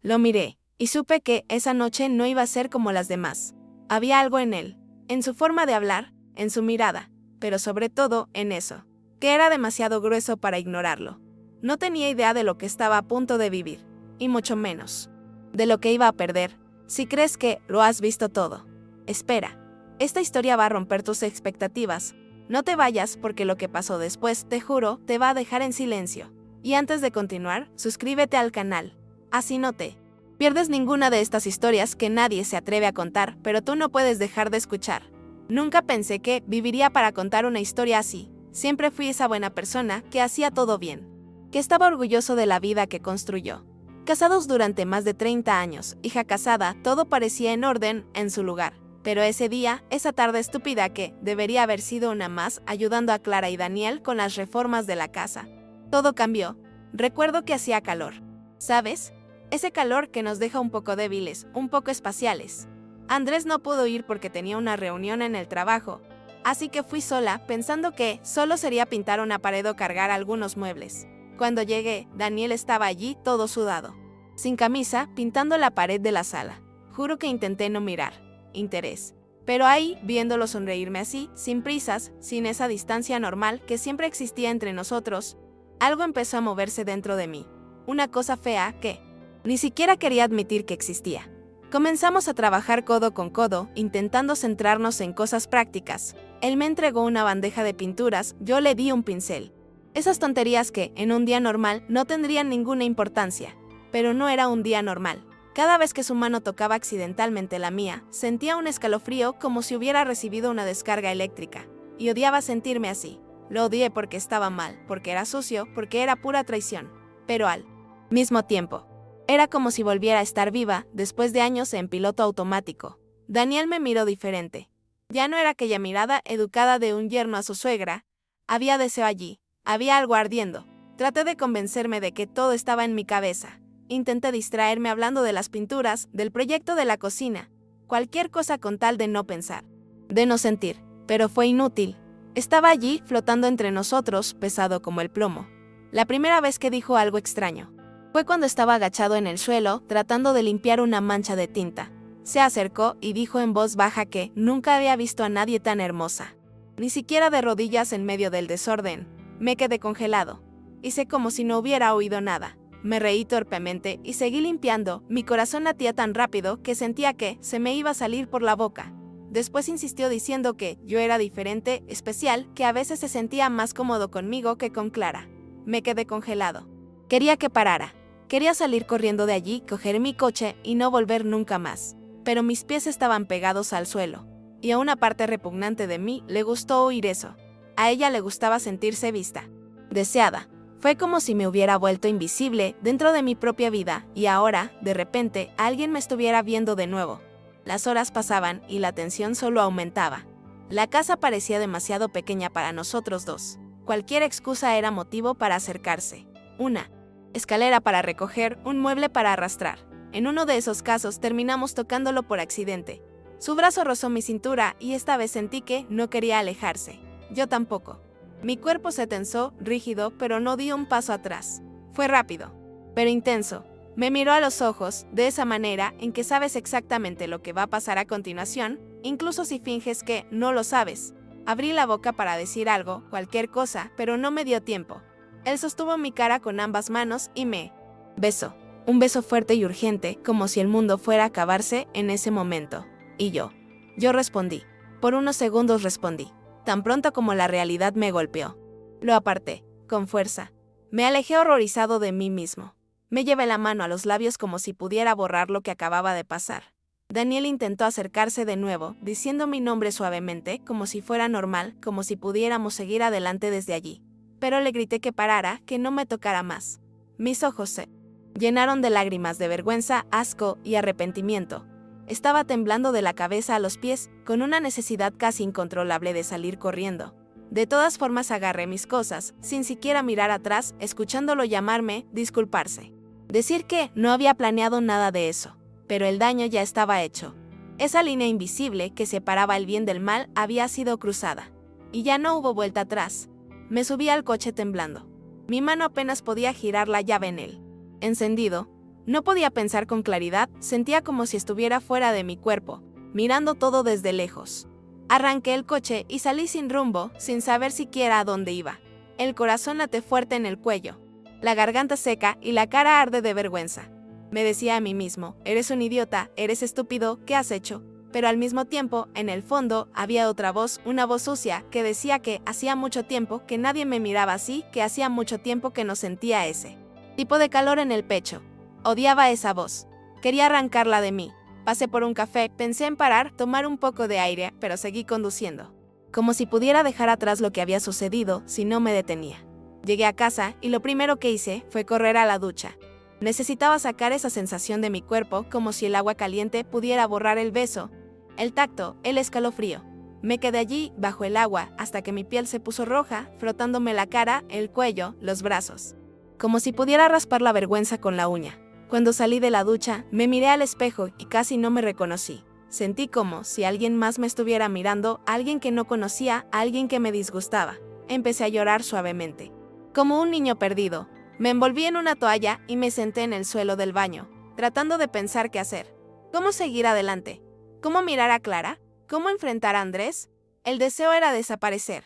Lo miré, y supe que esa noche no iba a ser como las demás. Había algo en él, en su forma de hablar, en su mirada, pero sobre todo en eso, que era demasiado grueso para ignorarlo. No tenía idea de lo que estaba a punto de vivir, y mucho menos de lo que iba a perder. Si crees que lo has visto todo, espera. Esta historia va a romper tus expectativas. No te vayas porque lo que pasó después, te juro, te va a dejar en silencio. Y antes de continuar, suscríbete al canal. Así no te pierdes ninguna de estas historias que nadie se atreve a contar, pero tú no puedes dejar de escuchar. Nunca pensé que viviría para contar una historia así. Siempre fui esa buena persona que hacía todo bien, que estaba orgulloso de la vida que construyó. Casados durante más de 30 años, hija casada, todo parecía en orden, en su lugar. Pero ese día, esa tarde estúpida que debería haber sido una más ayudando a Clara y Daniel con las reformas de la casa, todo cambió. Recuerdo que hacía calor. ¿Sabes? Ese calor que nos deja un poco débiles, un poco espaciales. Andrés no pudo ir porque tenía una reunión en el trabajo, así que fui sola pensando que solo sería pintar una pared o cargar algunos muebles. Cuando llegué, Daniel estaba allí todo sudado, sin camisa, pintando la pared de la sala. Juro que intenté no mirar interés, pero ahí, viéndolo sonreírme así, sin prisas, sin esa distancia normal que siempre existía entre nosotros, algo empezó a moverse dentro de mí. Una cosa fea que ni siquiera quería admitir que existía. Comenzamos a trabajar codo con codo, intentando centrarnos en cosas prácticas. Él me entregó una bandeja de pinturas, yo le di un pincel. Esas tonterías que, en un día normal, no tendrían ninguna importancia. Pero no era un día normal. Cada vez que su mano tocaba accidentalmente la mía, sentía un escalofrío como si hubiera recibido una descarga eléctrica. Y odiaba sentirme así. Lo odié porque estaba mal, porque era sucio, porque era pura traición. Pero al mismo tiempo, era como si volviera a estar viva después de años en piloto automático. Daniel me miró diferente. Ya no era aquella mirada educada de un yerno a su suegra. Había deseo allí, había algo ardiendo. Traté de convencerme de que todo estaba en mi cabeza. Intenté distraerme hablando de las pinturas, del proyecto de la cocina, cualquier cosa con tal de no pensar, de no sentir, pero fue inútil. Estaba allí, flotando entre nosotros, pesado como el plomo. La primera vez que dijo algo extraño fue cuando estaba agachado en el suelo, tratando de limpiar una mancha de tinta. Se acercó y dijo en voz baja que nunca había visto a nadie tan hermosa. Ni siquiera de rodillas en medio del desorden. Me quedé congelado. Hice como si no hubiera oído nada. Me reí torpemente y seguí limpiando. Mi corazón latía tan rápido que sentía que se me iba a salir por la boca. Después insistió diciendo que yo era diferente, especial, que a veces se sentía más cómodo conmigo que con Clara. Me quedé congelado. Quería que parara. Quería salir corriendo de allí, coger mi coche y no volver nunca más. Pero mis pies estaban pegados al suelo. Y a una parte repugnante de mí le gustó oír eso. A ella le gustaba sentirse vista, deseada. Fue como si me hubiera vuelto invisible dentro de mi propia vida y ahora, de repente, alguien me estuviera viendo de nuevo. Las horas pasaban y la tensión solo aumentaba. La casa parecía demasiado pequeña para nosotros dos. Cualquier excusa era motivo para acercarse. Una escalera para recoger, un mueble para arrastrar. En uno de esos casos terminamos tocándolo por accidente. Su brazo rozó mi cintura y esta vez sentí que no quería alejarse. Yo tampoco. Mi cuerpo se tensó, rígido, pero no di un paso atrás. Fue rápido, pero intenso. Me miró a los ojos, de esa manera en que sabes exactamente lo que va a pasar a continuación, incluso si finges que no lo sabes. Abrí la boca para decir algo, cualquier cosa, pero no me dio tiempo. Él sostuvo mi cara con ambas manos y me besó. Un beso fuerte y urgente, como si el mundo fuera a acabarse en ese momento. Y yo respondí. Por unos segundos respondí. Tan pronto como la realidad me golpeó. Lo aparté, con fuerza. Me alejé horrorizado de mí mismo. Me llevé la mano a los labios como si pudiera borrar lo que acababa de pasar. Daniel intentó acercarse de nuevo, diciendo mi nombre suavemente, como si fuera normal, como si pudiéramos seguir adelante desde allí. Pero le grité que parara, que no me tocara más. Mis ojos se llenaron de lágrimas de vergüenza, asco y arrepentimiento. Estaba temblando de la cabeza a los pies, con una necesidad casi incontrolable de salir corriendo. De todas formas agarré mis cosas, sin siquiera mirar atrás, escuchándolo llamarme, disculparse. Decir que no había planeado nada de eso, pero el daño ya estaba hecho. Esa línea invisible que separaba el bien del mal había sido cruzada. Y ya no hubo vuelta atrás. Me subí al coche temblando. Mi mano apenas podía girar la llave en él. Encendido, No podía pensar con claridad, sentía como si estuviera fuera de mi cuerpo, mirando todo desde lejos. Arranqué el coche y salí sin rumbo, sin saber siquiera a dónde iba. El corazón late fuerte en el cuello, la garganta seca y la cara arde de vergüenza. Me decía a mí mismo, eres un idiota, eres estúpido, ¿qué has hecho? Pero al mismo tiempo, en el fondo, había otra voz, una voz sucia, que decía que hacía mucho tiempo que nadie me miraba así, que hacía mucho tiempo que no sentía ese tipo de calor en el pecho. Odiaba esa voz. Quería arrancarla de mí. Pasé por un café, pensé en parar, tomar un poco de aire, pero seguí conduciendo. Como si pudiera dejar atrás lo que había sucedido si no me detenía. Llegué a casa y lo primero que hice fue correr a la ducha. Necesitaba sacar esa sensación de mi cuerpo, como si el agua caliente pudiera borrar el beso, el tacto, el escalofrío. Me quedé allí, bajo el agua, hasta que mi piel se puso roja, frotándome la cara, el cuello, los brazos. Como si pudiera raspar la vergüenza con la uña. Cuando salí de la ducha, me miré al espejo y casi no me reconocí. Sentí como si alguien más me estuviera mirando, alguien que no conocía, alguien que me disgustaba. Empecé a llorar suavemente. Como un niño perdido, me envolví en una toalla y me senté en el suelo del baño, tratando de pensar qué hacer. ¿Cómo seguir adelante? ¿Cómo mirar a Clara? ¿Cómo enfrentar a Andrés? El deseo era desaparecer,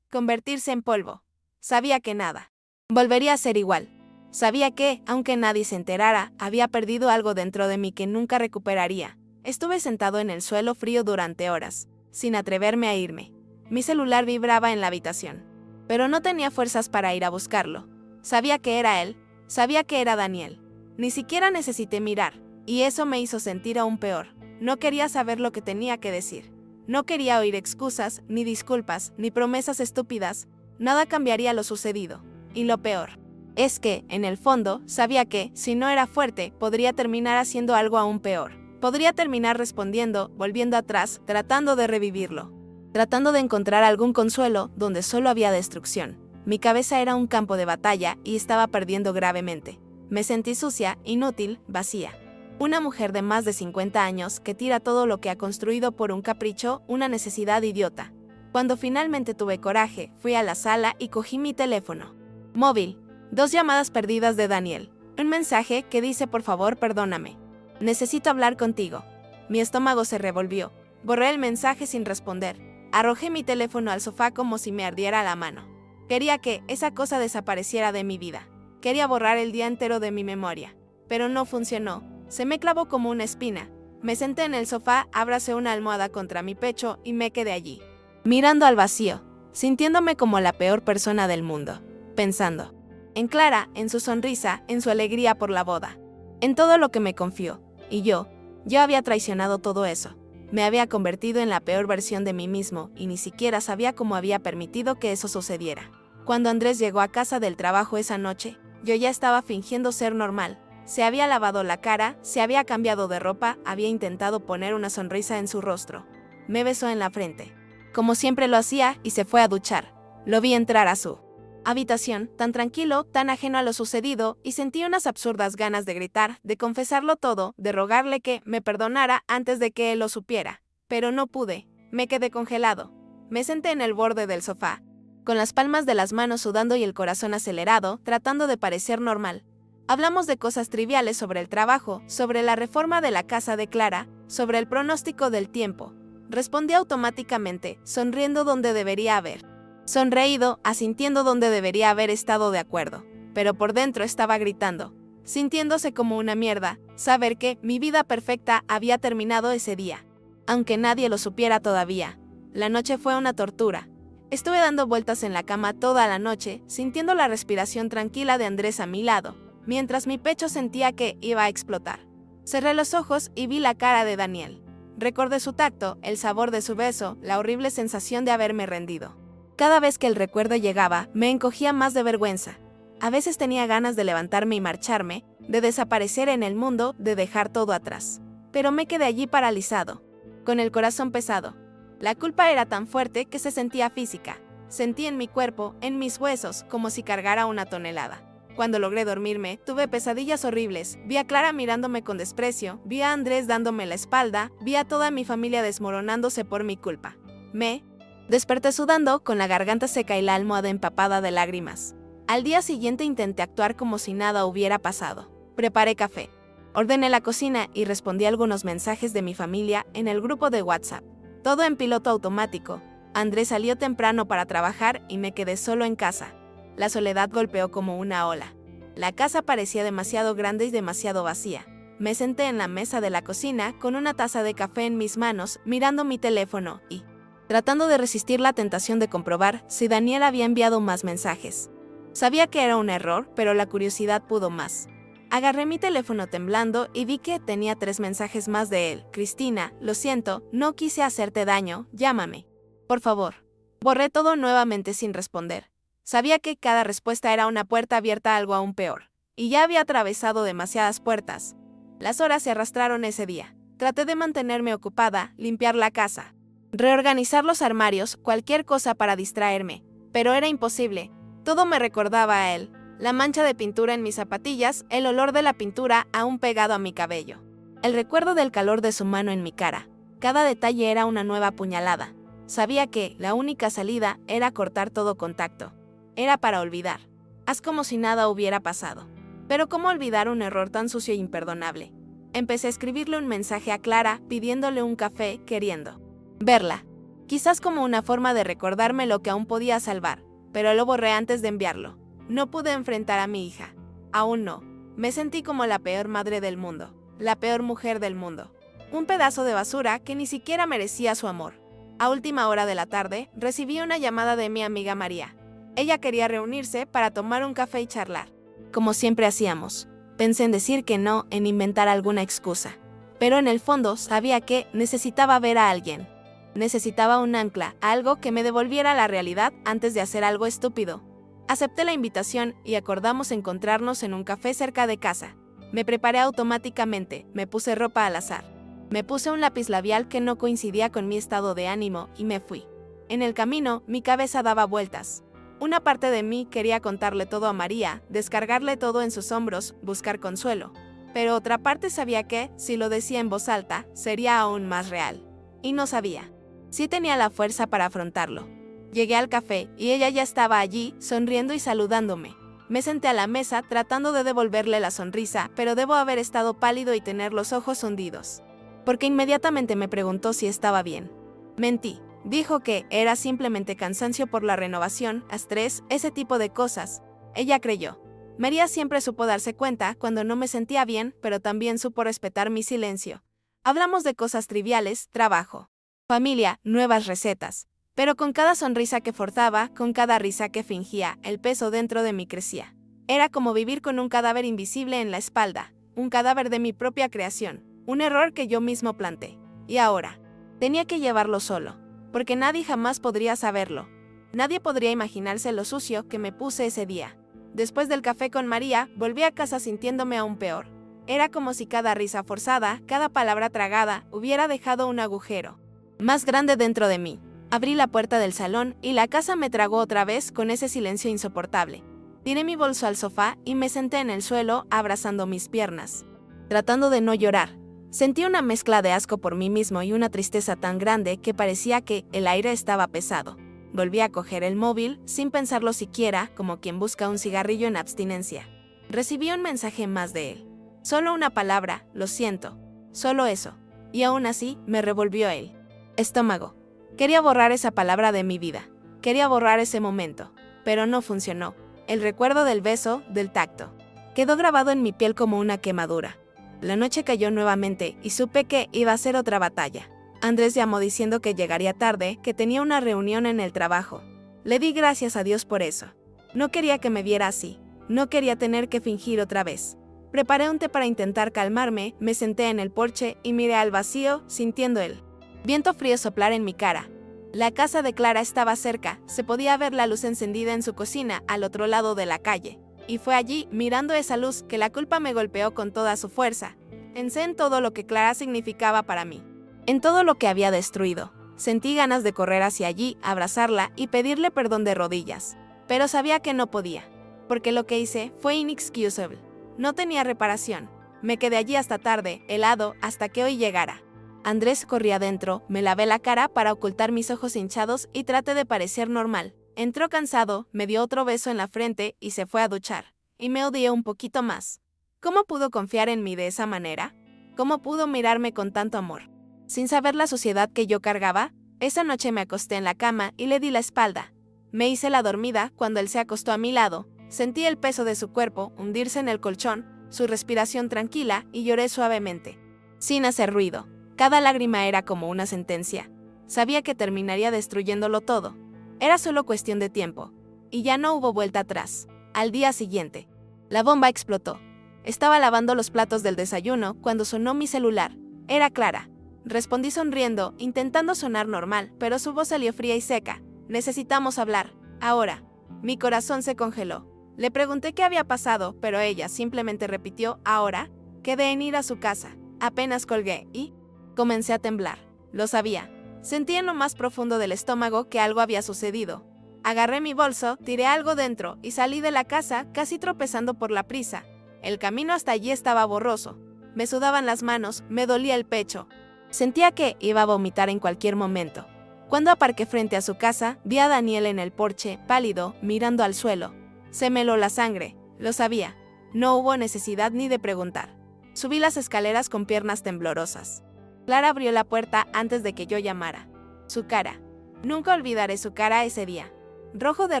convertirse en polvo. Sabía que nada volvería a ser igual. Sabía que, aunque nadie se enterara, había perdido algo dentro de mí que nunca recuperaría. Estuve sentado en el suelo frío durante horas, sin atreverme a irme. Mi celular vibraba en la habitación, pero no tenía fuerzas para ir a buscarlo. Sabía que era él, sabía que era Daniel. Ni siquiera necesité mirar, y eso me hizo sentir aún peor. No quería saber lo que tenía que decir. No quería oír excusas, ni disculpas, ni promesas estúpidas. Nada cambiaría lo sucedido. Y lo peor es que, en el fondo, sabía que, si no era fuerte, podría terminar haciendo algo aún peor. Podría terminar respondiendo, volviendo atrás, tratando de revivirlo. Tratando de encontrar algún consuelo donde solo había destrucción. Mi cabeza era un campo de batalla y estaba perdiendo gravemente. Me sentí sucia, inútil, vacía. Una mujer de más de 50 años que tira todo lo que ha construido por un capricho, una necesidad idiota. Cuando finalmente tuve coraje, fui a la sala y cogí mi teléfono móvil. 2 llamadas perdidas de Daniel. Un mensaje que dice: por favor, perdóname. Necesito hablar contigo. Mi estómago se revolvió. Borré el mensaje sin responder. Arrojé mi teléfono al sofá como si me ardiera la mano. Quería que esa cosa desapareciera de mi vida. Quería borrar el día entero de mi memoria. Pero no funcionó. Se me clavó como una espina. Me senté en el sofá, abracé una almohada contra mi pecho y me quedé allí, mirando al vacío, sintiéndome como la peor persona del mundo. Pensando en Clara, en su sonrisa, en su alegría por la boda, en todo lo que me confió. Y yo había traicionado todo eso. Me había convertido en la peor versión de mí mismo y ni siquiera sabía cómo había permitido que eso sucediera. Cuando Andrés llegó a casa del trabajo esa noche, yo ya estaba fingiendo ser normal. Se había lavado la cara, se había cambiado de ropa, había intentado poner una sonrisa en su rostro. Me besó en la frente, como siempre lo hacía, y se fue a duchar. Lo vi entrar a su habitación, tan tranquilo, tan ajeno a lo sucedido, y sentí unas absurdas ganas de gritar, de confesarlo todo, de rogarle que me perdonara antes de que él lo supiera. Pero no pude, me quedé congelado. Me senté en el borde del sofá, con las palmas de las manos sudando y el corazón acelerado, tratando de parecer normal. Hablamos de cosas triviales sobre el trabajo, sobre la reforma de la casa de Clara, sobre el pronóstico del tiempo. Respondí automáticamente, sonriendo donde debería haber sonreído, asintiendo donde debería haber estado de acuerdo. Pero por dentro estaba gritando, sintiéndose como una mierda, saber que mi vida perfecta había terminado ese día. Aunque nadie lo supiera todavía. La noche fue una tortura. Estuve dando vueltas en la cama toda la noche, sintiendo la respiración tranquila de Andrés a mi lado, mientras mi pecho sentía que iba a explotar. Cerré los ojos y vi la cara de Daniel. Recordé su tacto, el sabor de su beso, la horrible sensación de haberme rendido. Cada vez que el recuerdo llegaba, me encogía más de vergüenza. A veces tenía ganas de levantarme y marcharme, de desaparecer en el mundo, de dejar todo atrás. Pero me quedé allí paralizado, con el corazón pesado. La culpa era tan fuerte que se sentía física. Sentí en mi cuerpo, en mis huesos, como si cargara una tonelada. Cuando logré dormirme, tuve pesadillas horribles. Vi a Clara mirándome con desprecio, vi a Andrés dándome la espalda, vi a toda mi familia desmoronándose por mi culpa. Me desperté sudando, con la garganta seca y la almohada empapada de lágrimas. Al día siguiente intenté actuar como si nada hubiera pasado. Preparé café. Ordené la cocina y respondí algunos mensajes de mi familia en el grupo de WhatsApp. Todo en piloto automático. Andrés salió temprano para trabajar y me quedé solo en casa. La soledad golpeó como una ola. La casa parecía demasiado grande y demasiado vacía. Me senté en la mesa de la cocina con una taza de café en mis manos, mirando mi teléfono y tratando de resistir la tentación de comprobar si Daniel había enviado más mensajes. Sabía que era un error, pero la curiosidad pudo más. Agarré mi teléfono temblando y vi que tenía 3 mensajes más de él. Cristina, lo siento, no quise hacerte daño, llámame. Por favor. Borré todo nuevamente sin responder. Sabía que cada respuesta era una puerta abierta a algo aún peor. Y ya había atravesado demasiadas puertas. Las horas se arrastraron ese día. Traté de mantenerme ocupada, limpiar la casa, reorganizar los armarios, cualquier cosa para distraerme. Pero era imposible. Todo me recordaba a él. La mancha de pintura en mis zapatillas, el olor de la pintura aún pegado a mi cabello. El recuerdo del calor de su mano en mi cara. Cada detalle era una nueva puñalada. Sabía que la única salida era cortar todo contacto. Era para olvidar. Haz como si nada hubiera pasado. Pero ¿cómo olvidar un error tan sucio e imperdonable? Empecé a escribirle un mensaje a Clara pidiéndole un café, queriendo verla. Quizás como una forma de recordarme lo que aún podía salvar, pero lo borré antes de enviarlo. No pude enfrentar a mi hija. Aún no. Me sentí como la peor madre del mundo, la peor mujer del mundo. Un pedazo de basura que ni siquiera merecía su amor. A última hora de la tarde, recibí una llamada de mi amiga María. Ella quería reunirse para tomar un café y charlar. Como siempre hacíamos. Pensé en decir que no, en inventar alguna excusa. Pero en el fondo sabía que necesitaba ver a alguien. Necesitaba un ancla, algo que me devolviera a la realidad antes de hacer algo estúpido. Acepté la invitación y acordamos encontrarnos en un café cerca de casa. Me preparé automáticamente, me puse ropa al azar. Me puse un lápiz labial que no coincidía con mi estado de ánimo y me fui. En el camino, mi cabeza daba vueltas. Una parte de mí quería contarle todo a María, descargarle todo en sus hombros, buscar consuelo. Pero otra parte sabía que, si lo decía en voz alta, sería aún más real. Y no sabía. Sí tenía la fuerza para afrontarlo. Llegué al café y ella ya estaba allí, sonriendo y saludándome. Me senté a la mesa tratando de devolverle la sonrisa, pero debo haber estado pálido y tener los ojos hundidos. Porque inmediatamente me preguntó si estaba bien. Mentí. Dijo que era simplemente cansancio por la renovación, estrés, ese tipo de cosas. Ella creyó. María siempre supo darse cuenta cuando no me sentía bien, pero también supo respetar mi silencio. Hablamos de cosas triviales, trabajo, familia, nuevas recetas. Pero con cada sonrisa que forzaba, con cada risa que fingía, el peso dentro de mí crecía. Era como vivir con un cadáver invisible en la espalda, un cadáver de mi propia creación, un error que yo mismo planté. Y ahora, tenía que llevarlo solo, porque nadie jamás podría saberlo. Nadie podría imaginarse lo sucio que me puse ese día. Después del café con María, volví a casa sintiéndome aún peor. Era como si cada risa forzada, cada palabra tragada, hubiera dejado un agujero más grande dentro de mí. Abrí la puerta del salón y la casa me tragó otra vez con ese silencio insoportable. Tiré mi bolso al sofá y me senté en el suelo, abrazando mis piernas, tratando de no llorar. Sentí una mezcla de asco por mí mismo y una tristeza tan grande que parecía que el aire estaba pesado. Volví a coger el móvil, sin pensarlo siquiera, como quien busca un cigarrillo en abstinencia. Recibí un mensaje más de él. Solo una palabra, lo siento. Solo eso. Y aún así, me revolvió él. Estómago. Quería borrar esa palabra de mi vida. Quería borrar ese momento. Pero no funcionó. El recuerdo del beso, del tacto, quedó grabado en mi piel como una quemadura. La noche cayó nuevamente y supe que iba a ser otra batalla. Andrés llamó diciendo que llegaría tarde, que tenía una reunión en el trabajo. Le di gracias a Dios por eso. No quería que me viera así. No quería tener que fingir otra vez. Preparé un té para intentar calmarme, me senté en el porche y miré al vacío, sintiendo el viento frío soplar en mi cara. La casa de Clara estaba cerca, se podía ver la luz encendida en su cocina al otro lado de la calle. Y fue allí, mirando esa luz, que la culpa me golpeó con toda su fuerza. Pensé en todo lo que Clara significaba para mí, en todo lo que había destruido. Sentí ganas de correr hacia allí, abrazarla y pedirle perdón de rodillas. Pero sabía que no podía, porque lo que hice fue inexcusable. No tenía reparación. Me quedé allí hasta tarde, helado, hasta que hoy llegara. Andrés corría adentro, me lavé la cara para ocultar mis ojos hinchados y traté de parecer normal. Entró cansado, me dio otro beso en la frente y se fue a duchar. Y me odié un poquito más. ¿Cómo pudo confiar en mí de esa manera? ¿Cómo pudo mirarme con tanto amor? Sin saber la suciedad que yo cargaba, esa noche me acosté en la cama y le di la espalda. Me hice la dormida cuando él se acostó a mi lado, sentí el peso de su cuerpo hundirse en el colchón, su respiración tranquila y lloré suavemente, sin hacer ruido. Cada lágrima era como una sentencia. Sabía que terminaría destruyéndolo todo. Era solo cuestión de tiempo. Y ya no hubo vuelta atrás. Al día siguiente, la bomba explotó. Estaba lavando los platos del desayuno cuando sonó mi celular. Era Clara. Respondí sonriendo, intentando sonar normal, pero su voz salió fría y seca. Necesitamos hablar. Ahora. Mi corazón se congeló. Le pregunté qué había pasado, pero ella simplemente repitió, ahora. Quedé en ir a su casa. Apenas colgué y comencé a temblar. Lo sabía. Sentí en lo más profundo del estómago que algo había sucedido. Agarré mi bolso, tiré algo dentro y salí de la casa casi tropezando por la prisa. El camino hasta allí estaba borroso. Me sudaban las manos, me dolía el pecho. Sentía que iba a vomitar en cualquier momento. Cuando aparqué frente a su casa, vi a Daniel en el porche, pálido, mirando al suelo. Se me heló la sangre. Lo sabía. No hubo necesidad ni de preguntar. Subí las escaleras con piernas temblorosas. Clara abrió la puerta antes de que yo llamara. Su cara. Nunca olvidaré su cara ese día. Rojo de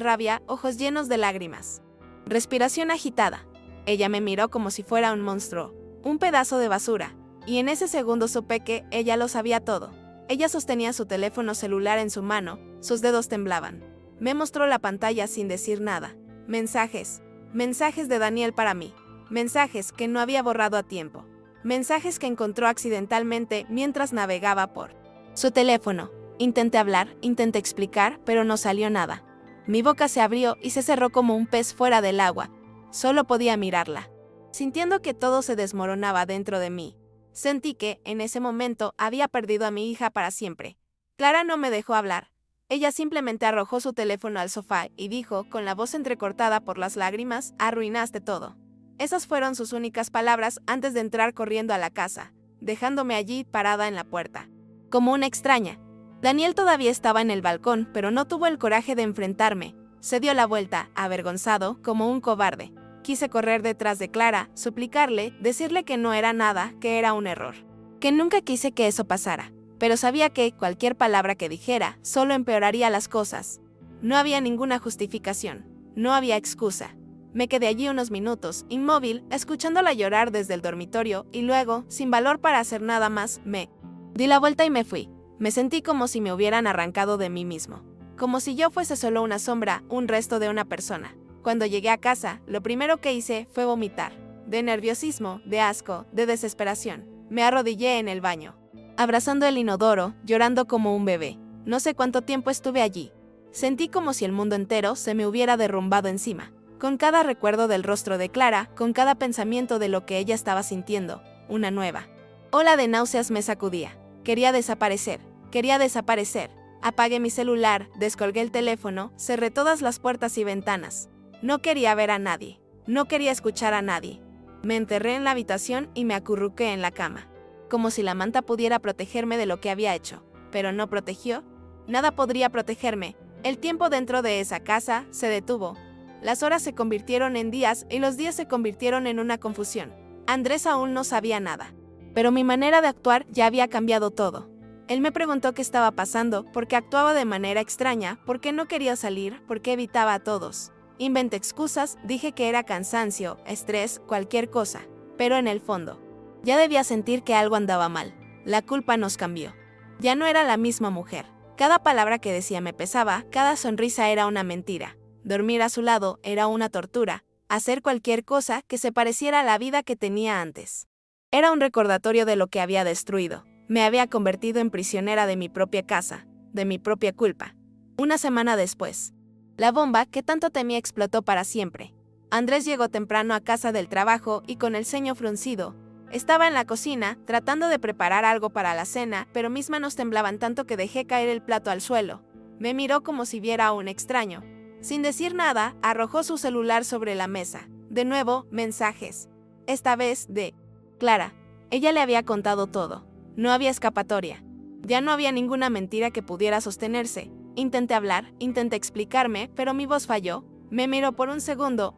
rabia, ojos llenos de lágrimas. Respiración agitada. Ella me miró como si fuera un monstruo, un pedazo de basura, y en ese segundo supe que ella lo sabía todo. Ella sostenía su teléfono celular en su mano, sus dedos temblaban. Me mostró la pantalla sin decir nada. Mensajes. Mensajes de Daniel para mí. Mensajes que no había borrado a tiempo. Mensajes que encontró accidentalmente mientras navegaba por su teléfono. Intenté hablar, intenté explicar, pero no salió nada. Mi boca se abrió y se cerró como un pez fuera del agua. Solo podía mirarla. Sintiendo que todo se desmoronaba dentro de mí. Sentí que, en ese momento, había perdido a mi hija para siempre. Clara no me dejó hablar. Ella simplemente arrojó su teléfono al sofá y dijo, con la voz entrecortada por las lágrimas, arruinaste todo. Esas fueron sus únicas palabras antes de entrar corriendo a la casa, dejándome allí parada en la puerta, como una extraña. Daniel todavía estaba en el balcón, pero no tuvo el coraje de enfrentarme. Se dio la vuelta, avergonzado, como un cobarde. Quise correr detrás de Clara, suplicarle, decirle que no era nada, que era un error. Que nunca quise que eso pasara, pero sabía que cualquier palabra que dijera solo empeoraría las cosas. No había ninguna justificación, no había excusa. Me quedé allí unos minutos, inmóvil, escuchándola llorar desde el dormitorio y luego, sin valor para hacer nada más, me di la vuelta y me fui. Me sentí como si me hubieran arrancado de mí mismo. Como si yo fuese solo una sombra, un resto de una persona. Cuando llegué a casa, lo primero que hice fue vomitar. De nerviosismo, de asco, de desesperación. Me arrodillé en el baño, abrazando el inodoro, llorando como un bebé. No sé cuánto tiempo estuve allí. Sentí como si el mundo entero se me hubiera derrumbado encima. Con cada recuerdo del rostro de Clara, con cada pensamiento de lo que ella estaba sintiendo, una nueva ola de náuseas me sacudía. Quería desaparecer, quería desaparecer. Apagué mi celular, descolgué el teléfono, cerré todas las puertas y ventanas. No quería ver a nadie, no quería escuchar a nadie. Me enterré en la habitación y me acurruqué en la cama, como si la manta pudiera protegerme de lo que había hecho, pero no protegió. Nada podría protegerme. El tiempo dentro de esa casa se detuvo. Las horas se convirtieron en días y los días se convirtieron en una confusión. Andrés aún no sabía nada, pero mi manera de actuar ya había cambiado todo. Él me preguntó qué estaba pasando, por qué actuaba de manera extraña, por qué no quería salir, por qué evitaba a todos. Inventé excusas, dije que era cansancio, estrés, cualquier cosa, pero en el fondo, ya debía sentir que algo andaba mal. La culpa nos cambió. Ya no era la misma mujer. Cada palabra que decía me pesaba, cada sonrisa era una mentira. Dormir a su lado era una tortura, hacer cualquier cosa que se pareciera a la vida que tenía antes. Era un recordatorio de lo que había destruido. Me había convertido en prisionera de mi propia casa, de mi propia culpa. Una semana después, la bomba que tanto temía explotó para siempre. Andrés llegó temprano a casa del trabajo y con el ceño fruncido. Estaba en la cocina, tratando de preparar algo para la cena, pero mis manos temblaban tanto que dejé caer el plato al suelo. Me miró como si viera a un extraño. Sin decir nada, arrojó su celular sobre la mesa. De nuevo, mensajes. Esta vez de Clara. Ella le había contado todo. No había escapatoria. Ya no había ninguna mentira que pudiera sostenerse. Intenté hablar, intenté explicarme, pero mi voz falló. Me miró por un segundo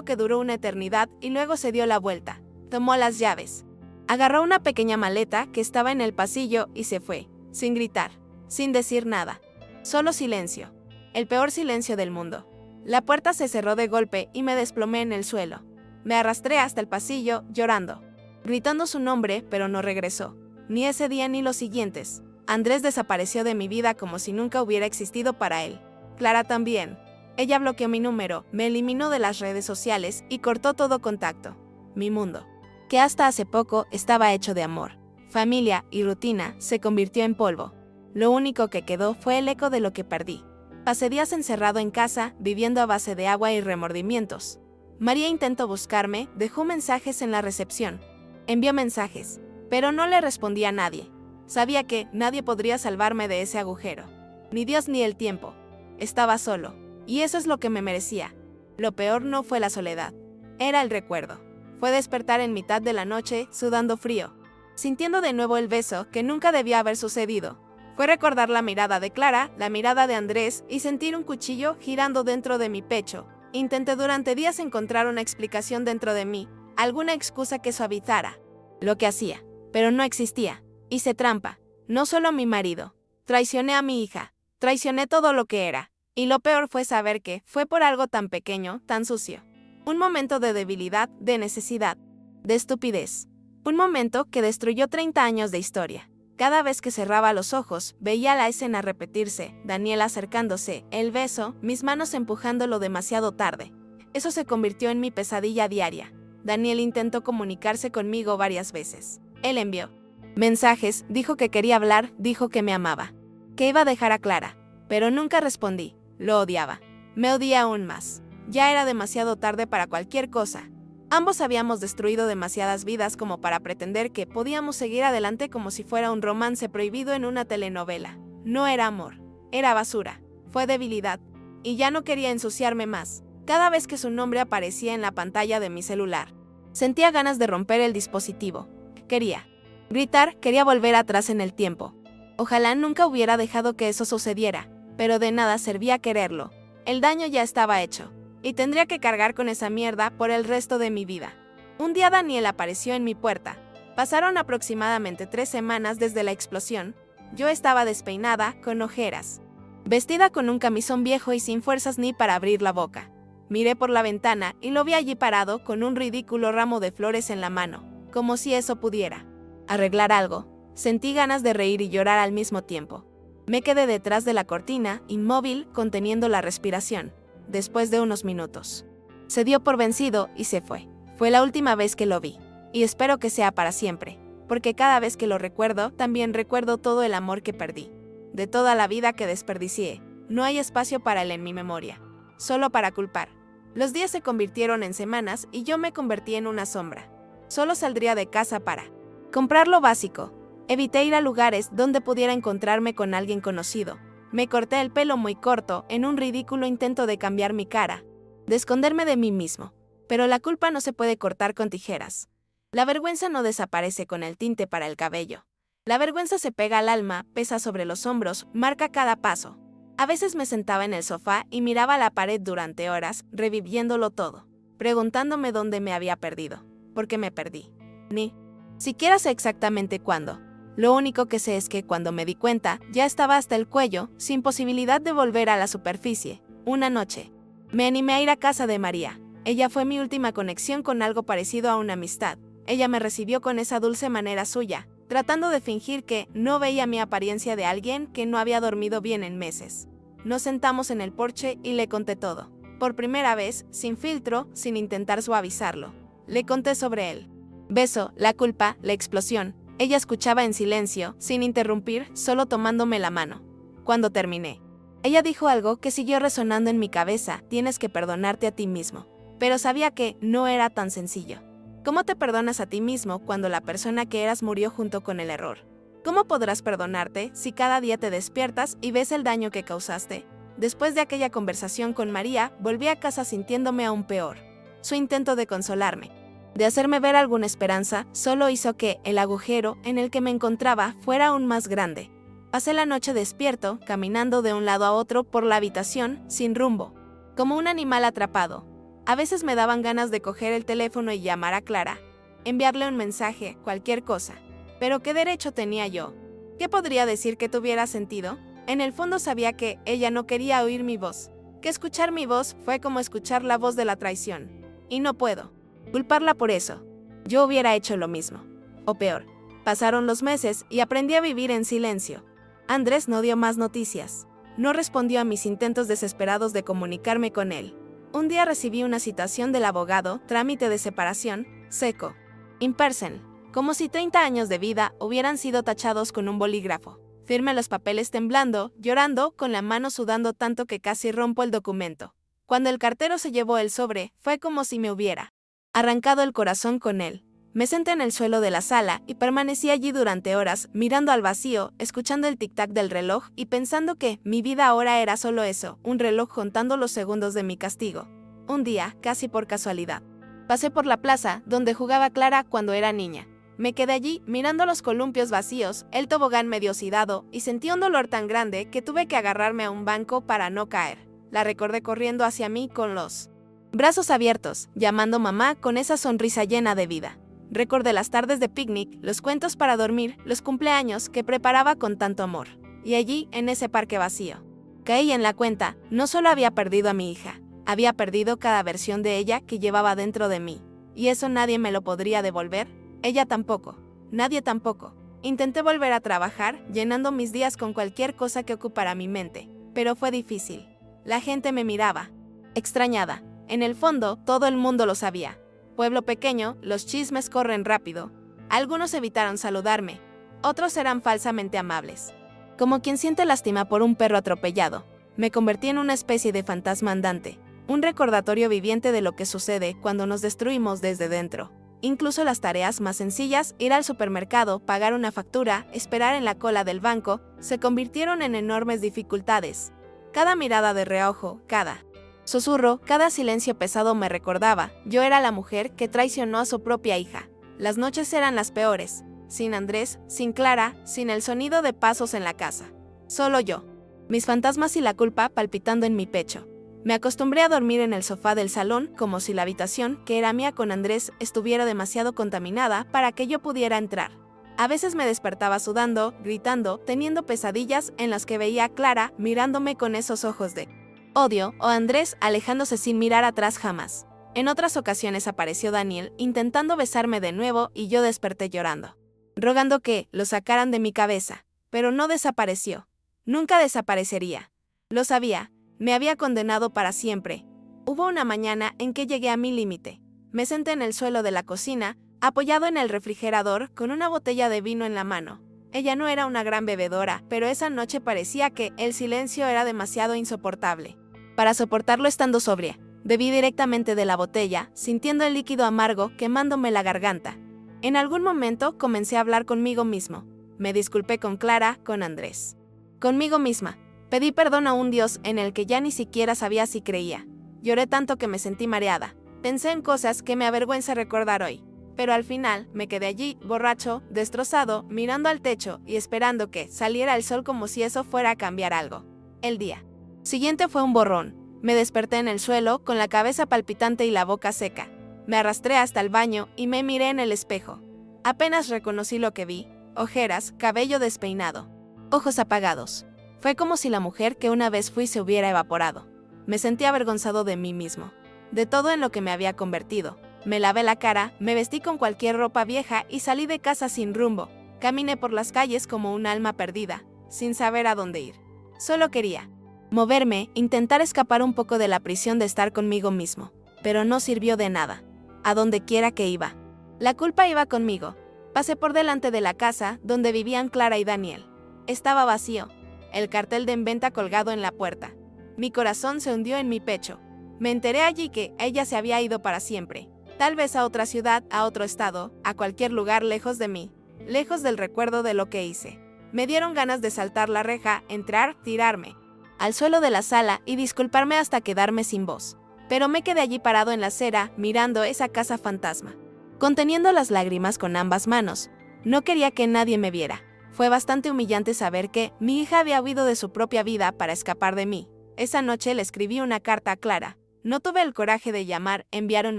que duró una eternidad y luego se dio la vuelta. Tomó las llaves. Agarró una pequeña maleta que estaba en el pasillo y se fue, sin gritar, sin decir nada. Solo silencio. El peor silencio del mundo. La puerta se cerró de golpe y me desplomé en el suelo. Me arrastré hasta el pasillo, llorando, gritando su nombre, pero no regresó. Ni ese día ni los siguientes. Andrés desapareció de mi vida como si nunca hubiera existido para él. Clara también. Ella bloqueó mi número, me eliminó de las redes sociales y cortó todo contacto. Mi mundo, que hasta hace poco estaba hecho de amor, familia y rutina, se convirtió en polvo. Lo único que quedó fue el eco de lo que perdí. Pasé días encerrado en casa, viviendo a base de agua y remordimientos. María intentó buscarme, dejó mensajes en la recepción. Envió mensajes, pero no le respondí a nadie. Sabía que nadie podría salvarme de ese agujero. Ni Dios ni el tiempo. Estaba solo, y eso es lo que me merecía. Lo peor no fue la soledad, era el recuerdo. Fue despertar en mitad de la noche, sudando frío, sintiendo de nuevo el beso que nunca debía haber sucedido. Fue recordar la mirada de Clara, la mirada de Andrés y sentir un cuchillo girando dentro de mi pecho. Intenté durante días encontrar una explicación dentro de mí, alguna excusa que suavizara lo que hacía, pero no existía. Hice trampa, no solo a mi marido, traicioné a mi hija, traicioné todo lo que era, y lo peor fue saber que fue por algo tan pequeño, tan sucio. Un momento de debilidad, de necesidad, de estupidez. Un momento que destruyó 30 años de historia. Cada vez que cerraba los ojos, veía la escena repetirse, Daniel acercándose, el beso, mis manos empujándolo demasiado tarde. Eso se convirtió en mi pesadilla diaria. Daniel intentó comunicarse conmigo varias veces. Él envió mensajes, dijo que quería hablar, dijo que me amaba, que iba a dejar a Clara, pero nunca respondí. Lo odiaba. Me odiaba aún más. Ya era demasiado tarde para cualquier cosa. Ambos habíamos destruido demasiadas vidas como para pretender que podíamos seguir adelante como si fuera un romance prohibido en una telenovela. No era amor, era basura, fue debilidad, y ya no quería ensuciarme más. Cada vez que su nombre aparecía en la pantalla de mi celular, sentía ganas de romper el dispositivo. Quería gritar, quería volver atrás en el tiempo. Ojalá nunca hubiera dejado que eso sucediera, pero de nada servía quererlo. El daño ya estaba hecho. Y tendría que cargar con esa mierda por el resto de mi vida. Un día Daniel apareció en mi puerta. Pasaron aproximadamente 3 semanas desde la explosión. Yo estaba despeinada, con ojeras, vestida con un camisón viejo y sin fuerzas ni para abrir la boca. Miré por la ventana y lo vi allí parado con un ridículo ramo de flores en la mano, como si eso pudiera arreglar algo. Sentí ganas de reír y llorar al mismo tiempo. Me quedé detrás de la cortina, inmóvil, conteniendo la respiración. Después de unos minutos, se dio por vencido y se fue. Fue la última vez que lo vi, y espero que sea para siempre, porque cada vez que lo recuerdo, también recuerdo todo el amor que perdí, de toda la vida que desperdicié. No hay espacio para él en mi memoria, solo para culpar. Los días se convirtieron en semanas y yo me convertí en una sombra. Solo saldría de casa para comprar lo básico. Evité ir a lugares donde pudiera encontrarme con alguien conocido. Me corté el pelo muy corto en un ridículo intento de cambiar mi cara, de esconderme de mí mismo. Pero la culpa no se puede cortar con tijeras. La vergüenza no desaparece con el tinte para el cabello. La vergüenza se pega al alma, pesa sobre los hombros, marca cada paso. A veces me sentaba en el sofá y miraba a la pared durante horas, reviviéndolo todo, preguntándome dónde me había perdido, por qué me perdí. Ni siquiera sé exactamente cuándo. Lo único que sé es que cuando me di cuenta, ya estaba hasta el cuello, sin posibilidad de volver a la superficie. Una noche, me animé a ir a casa de María. Ella fue mi última conexión con algo parecido a una amistad. Ella me recibió con esa dulce manera suya, tratando de fingir que no veía mi apariencia de alguien que no había dormido bien en meses. Nos sentamos en el porche y le conté todo. Por primera vez, sin filtro, sin intentar suavizarlo. Le conté sobre él. Beso, la culpa, la explosión. Ella escuchaba en silencio, sin interrumpir, solo tomándome la mano. Cuando terminé, ella dijo algo que siguió resonando en mi cabeza: tienes que perdonarte a ti mismo. Pero sabía que no era tan sencillo. ¿Cómo te perdonas a ti mismo cuando la persona que eras murió junto con el error? ¿Cómo podrás perdonarte si cada día te despiertas y ves el daño que causaste? Después de aquella conversación con María, volví a casa sintiéndome aún peor. Su intento de consolarme, de hacerme ver alguna esperanza, solo hizo que el agujero en el que me encontraba fuera aún más grande. Pasé la noche despierto, caminando de un lado a otro por la habitación, sin rumbo, como un animal atrapado. A veces me daban ganas de coger el teléfono y llamar a Clara, enviarle un mensaje, cualquier cosa. Pero ¿qué derecho tenía yo? ¿Qué podría decir que tuviera sentido? En el fondo sabía que ella no quería oír mi voz, que escuchar mi voz fue como escuchar la voz de la traición. Y no puedo culparla por eso. Yo hubiera hecho lo mismo. O peor. Pasaron los meses y aprendí a vivir en silencio. Andrés no dio más noticias. No respondió a mis intentos desesperados de comunicarme con él. Un día recibí una citación del abogado, trámite de separación, seco. In person, como si 30 años de vida hubieran sido tachados con un bolígrafo. Firmé los papeles temblando, llorando, con la mano sudando tanto que casi rompo el documento. Cuando el cartero se llevó el sobre, fue como si me hubiera arrancado el corazón con él. Me senté en el suelo de la sala y permanecí allí durante horas, mirando al vacío, escuchando el tic-tac del reloj y pensando que mi vida ahora era solo eso, un reloj contando los segundos de mi castigo. Un día, casi por casualidad, pasé por la plaza donde jugaba Clara cuando era niña. Me quedé allí mirando los columpios vacíos, el tobogán medio oxidado, y sentí un dolor tan grande que tuve que agarrarme a un banco para no caer. La recordé corriendo hacia mí con los brazos abiertos, llamando mamá con esa sonrisa llena de vida. Recordé las tardes de picnic, los cuentos para dormir, los cumpleaños que preparaba con tanto amor. Y allí, en ese parque vacío, caí en la cuenta, no solo había perdido a mi hija, había perdido cada versión de ella que llevaba dentro de mí. Y eso nadie me lo podría devolver, ella tampoco, nadie tampoco. Intenté volver a trabajar, llenando mis días con cualquier cosa que ocupara mi mente, pero fue difícil. La gente me miraba, extrañada. En el fondo, todo el mundo lo sabía. Pueblo pequeño, los chismes corren rápido. Algunos evitaron saludarme, otros eran falsamente amables. Como quien siente lástima por un perro atropellado, me convertí en una especie de fantasma andante, un recordatorio viviente de lo que sucede cuando nos destruimos desde dentro. Incluso las tareas más sencillas, ir al supermercado, pagar una factura, esperar en la cola del banco, se convirtieron en enormes dificultades. Cada mirada de reojo, cada susurro, cada silencio pesado me recordaba, yo era la mujer que traicionó a su propia hija. Las noches eran las peores, sin Andrés, sin Clara, sin el sonido de pasos en la casa. Solo yo, mis fantasmas y la culpa palpitando en mi pecho. Me acostumbré a dormir en el sofá del salón como si la habitación, que era mía con Andrés, estuviera demasiado contaminada para que yo pudiera entrar. A veces me despertaba sudando, gritando, teniendo pesadillas en las que veía a Clara mirándome con esos ojos de odio o Andrés alejándose sin mirar atrás jamás. En otras ocasiones apareció Daniel intentando besarme de nuevo y yo desperté llorando, rogando que lo sacaran de mi cabeza, pero no desapareció. Nunca desaparecería. Lo sabía. Me había condenado para siempre. Hubo una mañana en que llegué a mi límite. Me senté en el suelo de la cocina, apoyado en el refrigerador, con una botella de vino en la mano. Ella no era una gran bebedora, pero esa noche parecía que el silencio era demasiado insoportable para soportarlo estando sobria. Bebí directamente de la botella, sintiendo el líquido amargo quemándome la garganta. En algún momento comencé a hablar conmigo mismo. Me disculpé con Clara, con Andrés. Conmigo misma. Pedí perdón a un Dios en el que ya ni siquiera sabía si creía. Lloré tanto que me sentí mareada. Pensé en cosas que me avergüenza recordar hoy. Pero al final me quedé allí, borracho, destrozado, mirando al techo y esperando que saliera el sol como si eso fuera a cambiar algo. El día siguiente fue un borrón. Me desperté en el suelo, con la cabeza palpitante y la boca seca. Me arrastré hasta el baño y me miré en el espejo. Apenas reconocí lo que vi: ojeras, cabello despeinado, ojos apagados. Fue como si la mujer que una vez fui se hubiera evaporado. Me sentí avergonzado de mí mismo, de todo en lo que me había convertido. Me lavé la cara, me vestí con cualquier ropa vieja y salí de casa sin rumbo. Caminé por las calles como un alma perdida, sin saber a dónde ir. Solo quería moverme, intentar escapar un poco de la prisión de estar conmigo mismo. Pero no sirvió de nada. A donde quiera que iba, la culpa iba conmigo. Pasé por delante de la casa donde vivían Clara y Daniel. Estaba vacío. El cartel de en venta colgado en la puerta. Mi corazón se hundió en mi pecho. Me enteré allí que ella se había ido para siempre. Tal vez a otra ciudad, a otro estado, a cualquier lugar lejos de mí, lejos del recuerdo de lo que hice. Me dieron ganas de saltar la reja, entrar, tirarme al suelo de la sala y disculparme hasta quedarme sin voz. Pero me quedé allí parado en la acera, mirando esa casa fantasma, conteniendo las lágrimas con ambas manos. No quería que nadie me viera. Fue bastante humillante saber que mi hija había huido de su propia vida para escapar de mí. Esa noche le escribí una carta a Clara. No tuve el coraje de llamar, enviar un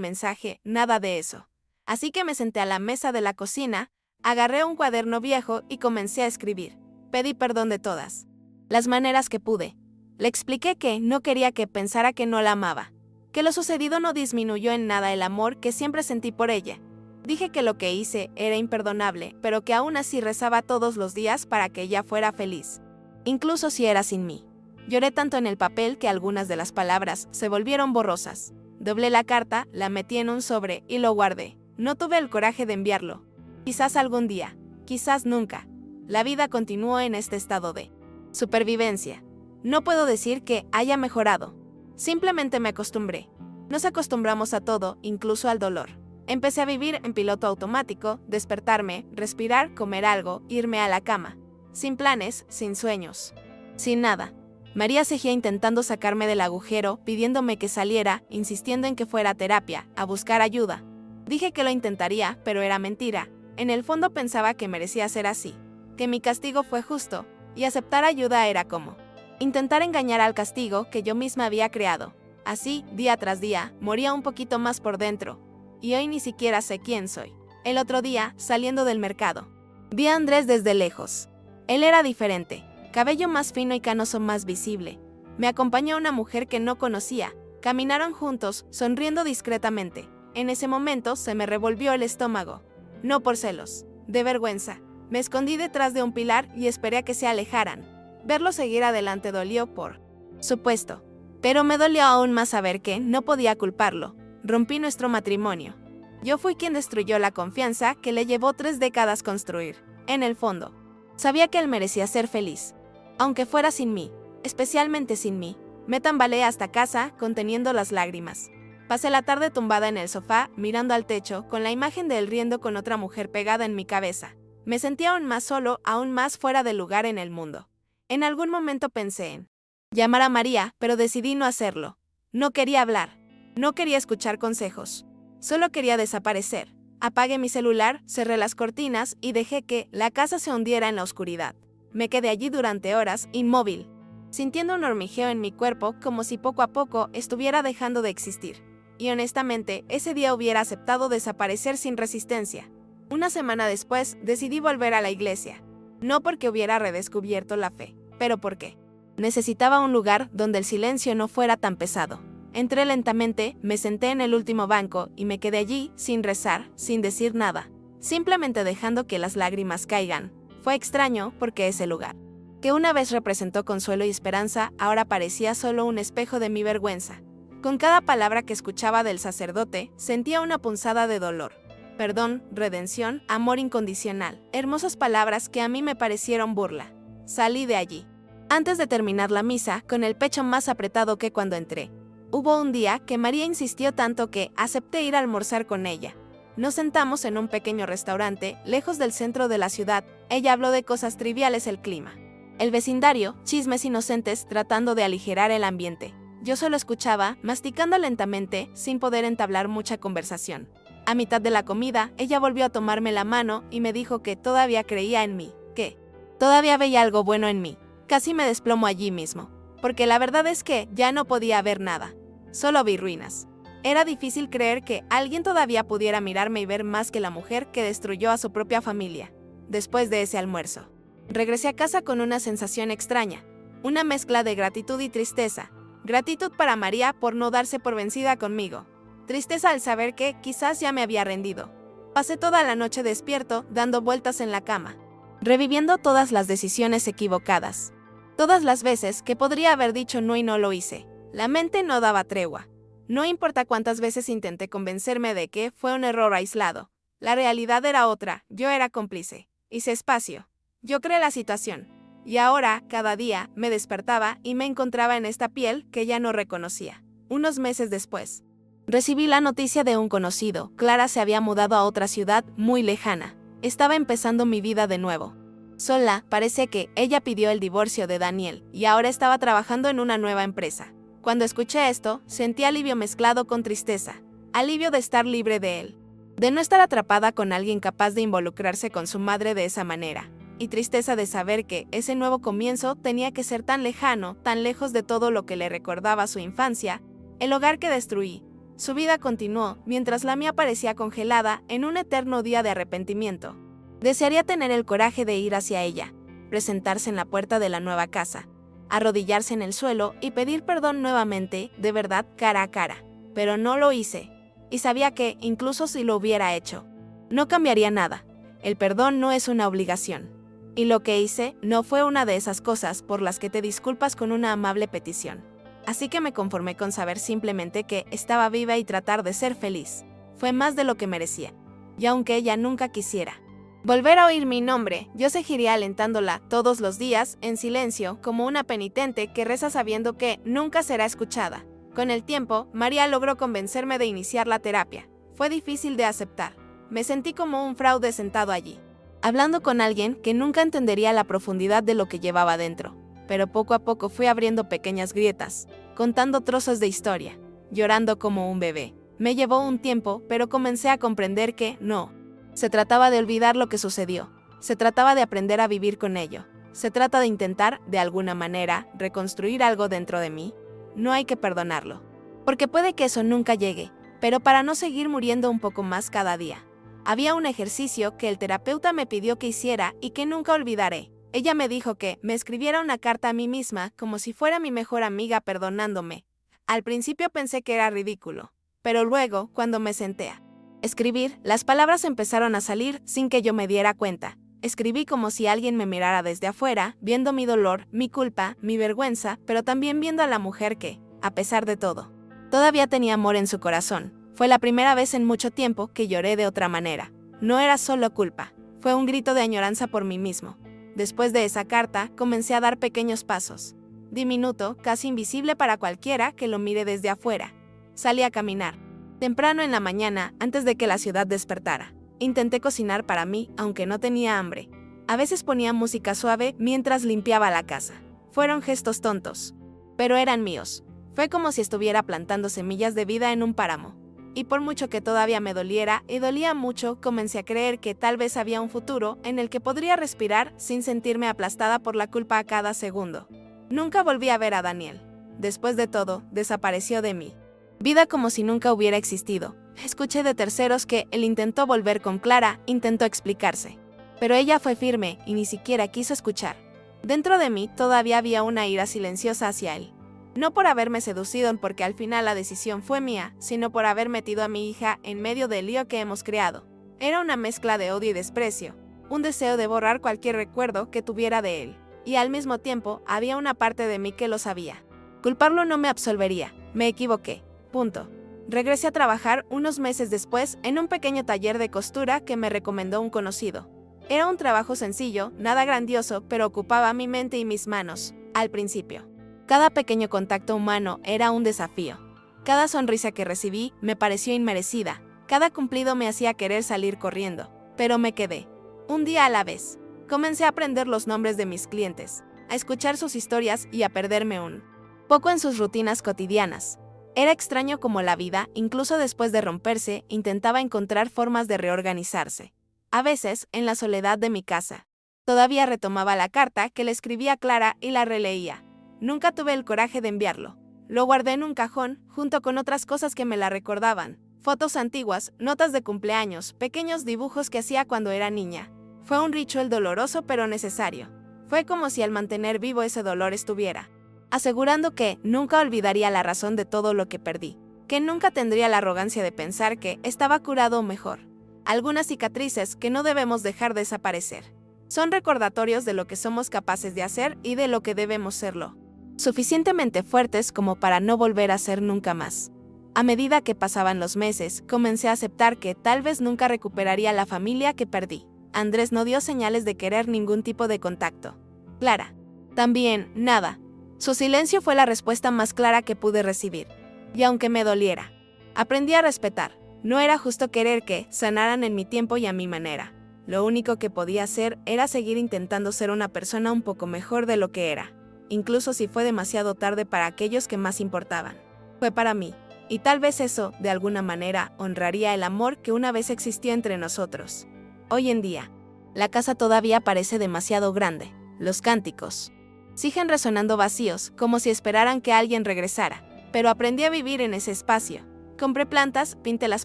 mensaje, nada de eso. Así que me senté a la mesa de la cocina, agarré un cuaderno viejo y comencé a escribir. Pedí perdón de todas las maneras que pude. Le expliqué que no quería que pensara que no la amaba, que lo sucedido no disminuyó en nada el amor que siempre sentí por ella. Dije que lo que hice era imperdonable, pero que aún así rezaba todos los días para que ella fuera feliz, incluso si era sin mí. Lloré tanto en el papel que algunas de las palabras se volvieron borrosas. Doblé la carta, la metí en un sobre y lo guardé. No tuve el coraje de enviarlo. Quizás algún día, quizás nunca. La vida continuó en este estado de supervivencia. No puedo decir que haya mejorado. Simplemente me acostumbré. Nos acostumbramos a todo, incluso al dolor. Empecé a vivir en piloto automático, despertarme, respirar, comer algo, irme a la cama. Sin planes, sin sueños. Sin nada. María seguía intentando sacarme del agujero, pidiéndome que saliera, insistiendo en que fuera a terapia, a buscar ayuda. Dije que lo intentaría, pero era mentira. En el fondo pensaba que merecía ser así, que mi castigo fue justo, y aceptar ayuda era como intentar engañar al castigo que yo misma había creado. Así, día tras día, moría un poquito más por dentro. Y hoy ni siquiera sé quién soy. El otro día, saliendo del mercado, vi a Andrés desde lejos. Él era diferente. Cabello más fino y canoso más visible. Me acompañó una mujer que no conocía. Caminaron juntos, sonriendo discretamente. En ese momento se me revolvió el estómago. No por celos, de vergüenza. Me escondí detrás de un pilar y esperé a que se alejaran. Verlo seguir adelante dolió por supuesto. Pero me dolió aún más saber que no podía culparlo. Rompí nuestro matrimonio. Yo fui quien destruyó la confianza que le llevó 3 décadas construir. En el fondo, sabía que él merecía ser feliz. Aunque fuera sin mí, especialmente sin mí, me tambaleé hasta casa, conteniendo las lágrimas. Pasé la tarde tumbada en el sofá, mirando al techo, con la imagen de él riendo con otra mujer pegada en mi cabeza. Me sentía aún más solo, aún más fuera de lugar en el mundo. En algún momento pensé en llamar a María, pero decidí no hacerlo. No quería hablar. No quería escuchar consejos. Solo quería desaparecer. Apagué mi celular, cerré las cortinas y dejé que la casa se hundiera en la oscuridad. Me quedé allí durante horas, inmóvil, sintiendo un hormigueo en mi cuerpo como si poco a poco estuviera dejando de existir. Y honestamente, ese día hubiera aceptado desaparecer sin resistencia. Una semana después, decidí volver a la iglesia. No porque hubiera redescubierto la fe, pero porque necesitaba un lugar donde el silencio no fuera tan pesado. Entré lentamente, me senté en el último banco y me quedé allí, sin rezar, sin decir nada, simplemente dejando que las lágrimas caigan. Fue extraño porque ese lugar, que una vez representó consuelo y esperanza, ahora parecía solo un espejo de mi vergüenza. Con cada palabra que escuchaba del sacerdote, sentía una punzada de dolor. Perdón, redención, amor incondicional, hermosas palabras que a mí me parecieron burla. Salí de allí, antes de terminar la misa, con el pecho más apretado que cuando entré. Hubo un día que María insistió tanto que acepté ir a almorzar con ella. Nos sentamos en un pequeño restaurante, lejos del centro de la ciudad. Ella habló de cosas triviales, el clima, el vecindario, chismes inocentes, tratando de aligerar el ambiente. Yo solo escuchaba, masticando lentamente, sin poder entablar mucha conversación. A mitad de la comida, ella volvió a tomarme la mano y me dijo que todavía creía en mí, que todavía veía algo bueno en mí. Casi me desplomo allí mismo, porque la verdad es que ya no podía ver nada. Solo vi ruinas. Era difícil creer que alguien todavía pudiera mirarme y ver más que la mujer que destruyó a su propia familia. Después de ese almuerzo, regresé a casa con una sensación extraña, una mezcla de gratitud y tristeza. Gratitud para María por no darse por vencida conmigo. Tristeza al saber que quizás ya me había rendido. Pasé toda la noche despierto, dando vueltas en la cama, reviviendo todas las decisiones equivocadas. Todas las veces que podría haber dicho no y no lo hice. La mente no daba tregua. No importa cuántas veces intenté convencerme de que fue un error aislado. La realidad era otra, yo era cómplice. Hice espacio. Yo creé la situación. Y ahora, cada día, me despertaba y me encontraba en esta piel que ya no reconocía. Unos meses después, recibí la noticia de un conocido. Clara se había mudado a otra ciudad muy lejana. Estaba empezando mi vida de nuevo. Sola, parece que ella pidió el divorcio de Daniel y ahora estaba trabajando en una nueva empresa. Cuando escuché esto, sentí alivio mezclado con tristeza. Alivio de estar libre de él, de no estar atrapada con alguien capaz de involucrarse con su madre de esa manera. Y tristeza de saber que ese nuevo comienzo tenía que ser tan lejano, tan lejos de todo lo que le recordaba su infancia, el hogar que destruí, Su vida continuó, mientras la mía parecía congelada en un eterno día de arrepentimiento. Desearía tener el coraje de ir hacia ella, presentarse en la puerta de la nueva casa, arrodillarse en el suelo y pedir perdón nuevamente, de verdad, cara a cara. Pero no lo hice, y sabía que, incluso si lo hubiera hecho, no cambiaría nada. El perdón no es una obligación. Y lo que hice no fue una de esas cosas por las que te disculpas con una amable petición. Así que me conformé con saber simplemente que estaba viva y tratar de ser feliz. Fue más de lo que merecía. Y aunque ella nunca quisiera volver a oír mi nombre, yo seguiría alentándola todos los días, en silencio, como una penitente que reza sabiendo que nunca será escuchada. Con el tiempo, María logró convencerme de iniciar la terapia. Fue difícil de aceptar. Me sentí como un fraude sentado allí, hablando con alguien que nunca entendería la profundidad de lo que llevaba dentro. Pero poco a poco fui abriendo pequeñas grietas, contando trozos de historia, llorando como un bebé. Me llevó un tiempo, pero comencé a comprender que no se trataba de olvidar lo que sucedió. Se trataba de aprender a vivir con ello. Se trata de intentar, de alguna manera, reconstruir algo dentro de mí. No hay que perdonarlo, porque puede que eso nunca llegue, pero para no seguir muriendo un poco más cada día. Había un ejercicio que el terapeuta me pidió que hiciera y que nunca olvidaré. Ella me dijo que me escribiera una carta a mí misma como si fuera mi mejor amiga perdonándome. Al principio pensé que era ridículo, pero luego, cuando me senté a escribir, las palabras empezaron a salir sin que yo me diera cuenta. Escribí como si alguien me mirara desde afuera, viendo mi dolor, mi culpa, mi vergüenza, pero también viendo a la mujer que, a pesar de todo, todavía tenía amor en su corazón. Fue la primera vez en mucho tiempo que lloré de otra manera. No era solo culpa, fue un grito de añoranza por mí mismo. Después de esa carta, comencé a dar pequeños pasos. Diminuto, casi invisible para cualquiera que lo mire desde afuera. Salí a caminar. Temprano en la mañana, antes de que la ciudad despertara. Intenté cocinar para mí, aunque no tenía hambre. A veces ponía música suave mientras limpiaba la casa. Fueron gestos tontos, pero eran míos. Fue como si estuviera plantando semillas de vida en un páramo. Y por mucho que todavía me doliera, y dolía mucho, comencé a creer que tal vez había un futuro en el que podría respirar sin sentirme aplastada por la culpa a cada segundo. Nunca volví a ver a Daniel. Después de todo, desapareció de mí. Vida como si nunca hubiera existido. Escuché de terceros que él intentó volver con Clara, intentó explicarse. Pero ella fue firme y ni siquiera quiso escuchar. Dentro de mí todavía había una ira silenciosa hacia él. No por haberme seducido porque al final la decisión fue mía, sino por haber metido a mi hija en medio del lío que hemos creado. Era una mezcla de odio y desprecio, un deseo de borrar cualquier recuerdo que tuviera de él. Y al mismo tiempo, había una parte de mí que lo sabía. Culparlo no me absolvería, me equivoqué. Punto. Regresé a trabajar unos meses después en un pequeño taller de costura que me recomendó un conocido. Era un trabajo sencillo, nada grandioso, pero ocupaba mi mente y mis manos, al principio. Cada pequeño contacto humano era un desafío. Cada sonrisa que recibí me pareció inmerecida. Cada cumplido me hacía querer salir corriendo. Pero me quedé. Un día a la vez. Comencé a aprender los nombres de mis clientes, a escuchar sus historias y a perderme un poco en sus rutinas cotidianas. Era extraño como la vida, incluso después de romperse, intentaba encontrar formas de reorganizarse. A veces, en la soledad de mi casa. Todavía retomaba la carta que le escribía a Clara y la releía. Nunca tuve el coraje de enviarlo. Lo guardé en un cajón, junto con otras cosas que me la recordaban. Fotos antiguas, notas de cumpleaños, pequeños dibujos que hacía cuando era niña. Fue un ritual doloroso pero necesario. Fue como si al mantener vivo ese dolor estuviera asegurando que nunca olvidaría la razón de todo lo que perdí. Que nunca tendría la arrogancia de pensar que estaba curado o mejor. Algunas cicatrices que no debemos dejar desaparecer. Son recordatorios de lo que somos capaces de hacer y de lo que debemos serlo. Suficientemente fuertes como para no volver a ser nunca más. A medida que pasaban los meses, comencé a aceptar que tal vez nunca recuperaría la familia que perdí. Andrés no dio señales de querer ningún tipo de contacto. Clara. También, nada. Su silencio fue la respuesta más clara que pude recibir. Y aunque me doliera, aprendí a respetar. No era justo querer que sanaran en mi tiempo y a mi manera. Lo único que podía hacer era seguir intentando ser una persona un poco mejor de lo que era. Incluso si fue demasiado tarde para aquellos que más importaban. Fue para mí. Y tal vez eso, de alguna manera, honraría el amor que una vez existió entre nosotros. Hoy en día, la casa todavía parece demasiado grande. Los cánticos siguen resonando vacíos, como si esperaran que alguien regresara. Pero aprendí a vivir en ese espacio. Compré plantas, pinté las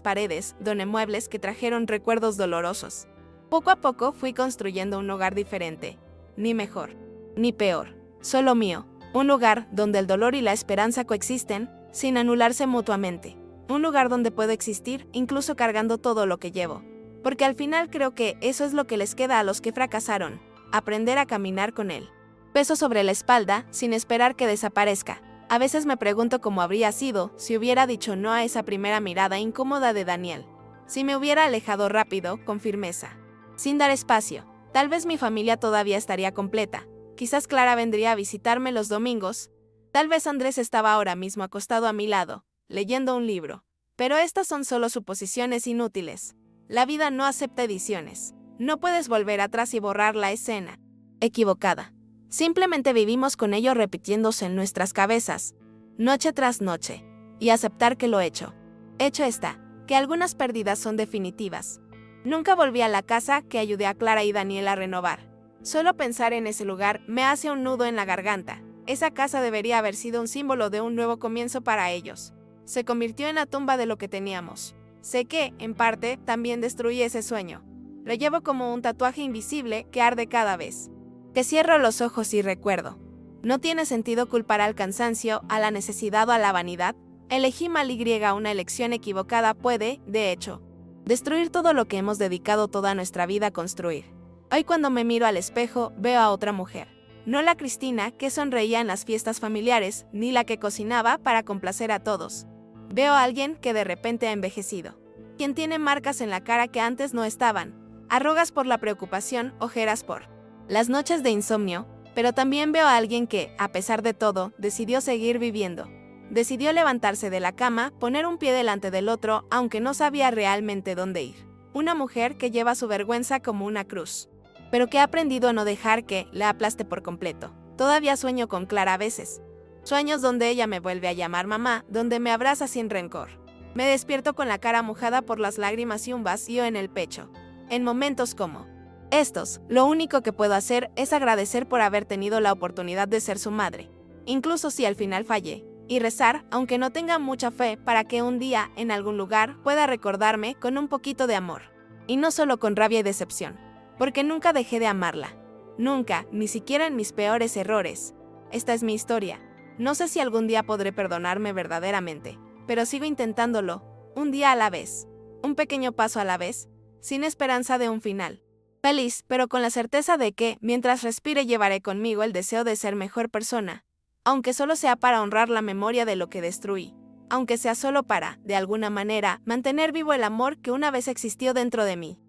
paredes, doné muebles que trajeron recuerdos dolorosos. Poco a poco fui construyendo un hogar diferente. Ni mejor, ni peor, solo mío. Un lugar donde el dolor y la esperanza coexisten, sin anularse mutuamente. Un lugar donde puedo existir, incluso cargando todo lo que llevo. Porque al final creo que eso es lo que les queda a los que fracasaron, aprender a caminar con él. Peso sobre la espalda, sin esperar que desaparezca. A veces me pregunto cómo habría sido si hubiera dicho no a esa primera mirada incómoda de Daniel. Si me hubiera alejado rápido, con firmeza. Sin dar espacio. Tal vez mi familia todavía estaría completa. Quizás Clara vendría a visitarme los domingos. Tal vez Andrés estaba ahora mismo acostado a mi lado, leyendo un libro. Pero estas son solo suposiciones inútiles. La vida no acepta ediciones. No puedes volver atrás y borrar la escena equivocada. Simplemente vivimos con ello repitiéndose en nuestras cabezas, noche tras noche, y aceptar que lo hecho. Hecho está, que algunas pérdidas son definitivas. Nunca volví a la casa que ayudé a Clara y Daniel a renovar. Solo pensar en ese lugar me hace un nudo en la garganta. Esa casa debería haber sido un símbolo de un nuevo comienzo para ellos. Se convirtió en la tumba de lo que teníamos. Sé que, en parte, también destruí ese sueño. Lo llevo como un tatuaje invisible que arde cada vez que cierro los ojos y recuerdo. No tiene sentido culpar al cansancio, a la necesidad o a la vanidad. Elegí mal y una elección equivocada puede, de hecho, destruir todo lo que hemos dedicado toda nuestra vida a construir. Hoy cuando me miro al espejo, veo a otra mujer. No la Cristina que sonreía en las fiestas familiares, ni la que cocinaba para complacer a todos. Veo a alguien que de repente ha envejecido. Quien tiene marcas en la cara que antes no estaban. Arrugas por la preocupación, ojeras por las noches de insomnio, pero también veo a alguien que, a pesar de todo, decidió seguir viviendo. Decidió levantarse de la cama, poner un pie delante del otro, aunque no sabía realmente dónde ir. Una mujer que lleva su vergüenza como una cruz, pero que ha aprendido a no dejar que la aplaste por completo. Todavía sueño con Clara a veces. Sueños donde ella me vuelve a llamar mamá, donde me abraza sin rencor. Me despierto con la cara mojada por las lágrimas y un vacío en el pecho. En momentos como estos, lo único que puedo hacer es agradecer por haber tenido la oportunidad de ser su madre, incluso si al final fallé, y rezar, aunque no tenga mucha fe, para que un día, en algún lugar, pueda recordarme con un poquito de amor, y no solo con rabia y decepción, porque nunca dejé de amarla. Nunca, ni siquiera en mis peores errores. Esta es mi historia. No sé si algún día podré perdonarme verdaderamente, pero sigo intentándolo, un día a la vez, un pequeño paso a la vez, sin esperanza de un final. Feliz, pero con la certeza de que, mientras respire, llevaré conmigo el deseo de ser mejor persona, aunque solo sea para honrar la memoria de lo que destruí, aunque sea solo para, de alguna manera, mantener vivo el amor que una vez existió dentro de mí.